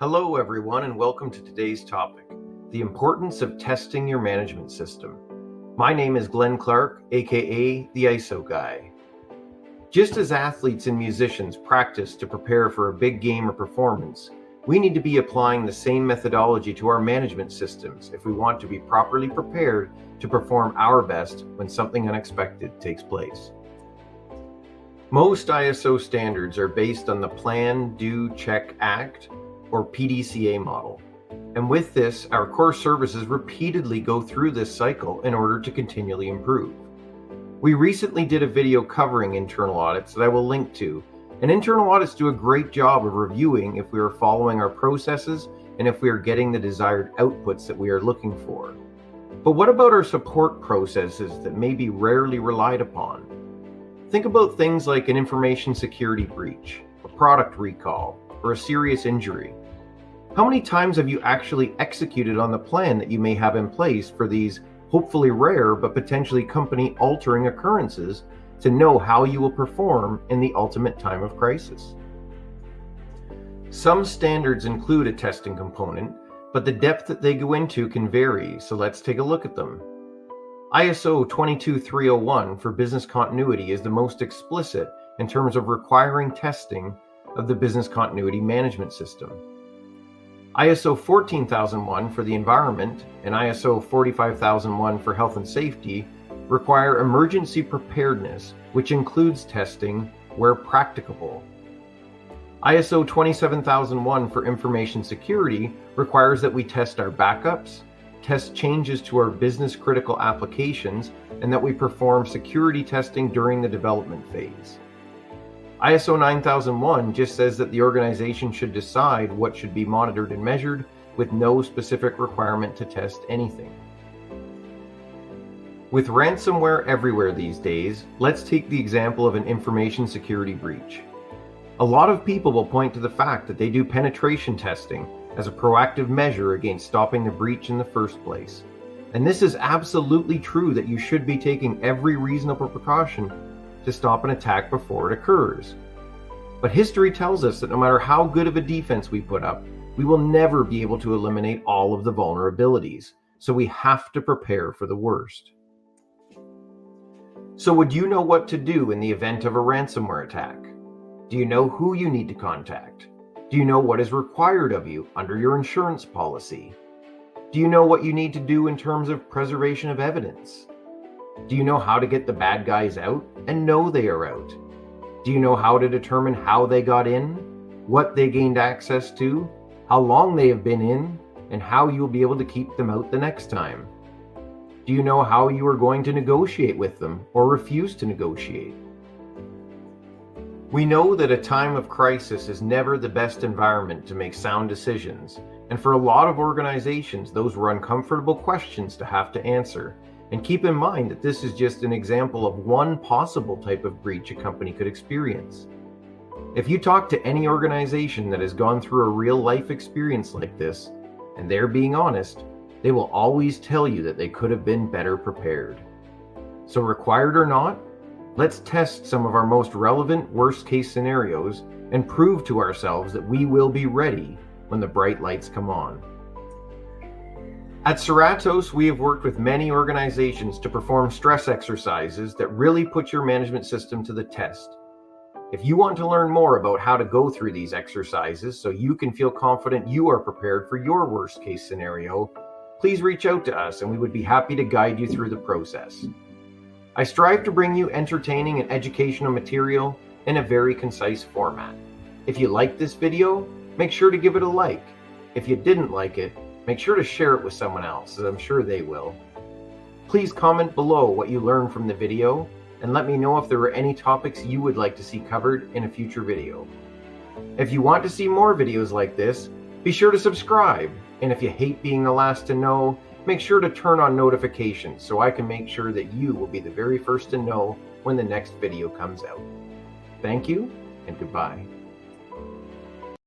Hello everyone and welcome to today's topic, the importance of testing your management system. My name is Glen Clarke, aka the ISO guy. Just as athletes and musicians practice to prepare for a big game or performance, we need to be applying the same methodology to our management systems if we want to be properly prepared to perform our best when something unexpected takes place. Most ISO standards are based on the Plan, Do, Check, Act, or PDCA model. And with this, our core services repeatedly go through this cycle in order to continually improve. We recently did a video covering internal audits that I will link to, and internal audits do a great job of reviewing if we are following our processes and if we are getting the desired outputs that we are looking for. But what about our support processes that may be rarely relied upon? Think about things like an information security breach, a product recall, or a serious injury. How many times have you actually executed on the plan that you may have in place for these hopefully rare but potentially company-altering occurrences to know how you will perform in the ultimate time of crisis? Some standards include a testing component, but the depth that they go into can vary, so let's take a look at them. ISO 22301 for business continuity is the most explicit in terms of requiring testing of the business continuity management system. ISO 14001 for the environment and ISO 45001 for health and safety require emergency preparedness, which includes testing where practicable. ISO 27001 for information security requires that we test our backups, test changes to our business critical applications, and that we perform security testing during the development phase. ISO 9001 just says that the organization should decide what should be monitored and measured with no specific requirement to test anything. With ransomware everywhere these days, let's take the example of an information security breach. A lot of people will point to the fact that they do penetration testing as a proactive measure against stopping the breach in the first place. And this is absolutely true that you should be taking every reasonable precaution to stop an attack before it occurs. But history tells us that no matter how good of a defense we put up, we will never be able to eliminate all of the vulnerabilities. So we have to prepare for the worst. So would you know what to do in the event of a ransomware attack? Do you know who you need to contact? Do you know what is required of you under your insurance policy? Do you know what you need to do in terms of preservation of evidence? Do you know how to get the bad guys out and know they are out? Do you know how to determine how they got in, what they gained access to, how long they have been in, and how you will be able to keep them out the next time? Do you know how you are going to negotiate with them or refuse to negotiate? We know that a time of crisis is never the best environment to make sound decisions, and for a lot of organizations, those were uncomfortable questions to have to answer. And keep in mind that this is just an example of one possible type of breach a company could experience. If you talk to any organization that has gone through a real life experience like this, and they're being honest, they will always tell you that they could have been better prepared. So required or not, let's test some of our most relevant worst case scenarios and prove to ourselves that we will be ready when the bright lights come on. At Seratos, we have worked with many organizations to perform stress exercises that really put your management system to the test. If you want to learn more about how to go through these exercises so you can feel confident you are prepared for your worst case scenario, please reach out to us and we would be happy to guide you through the process. I strive to bring you entertaining and educational material in a very concise format. If you liked this video, make sure to give it a like. If you didn't like it, make sure to share it with someone else, as I'm sure they will. Please comment below what you learned from the video, and let me know if there are any topics you would like to see covered in a future video. If you want to see more videos like this, be sure to subscribe, and if you hate being the last to know, make sure to turn on notifications so I can make sure that you will be the very first to know when the next video comes out. Thank you, and goodbye.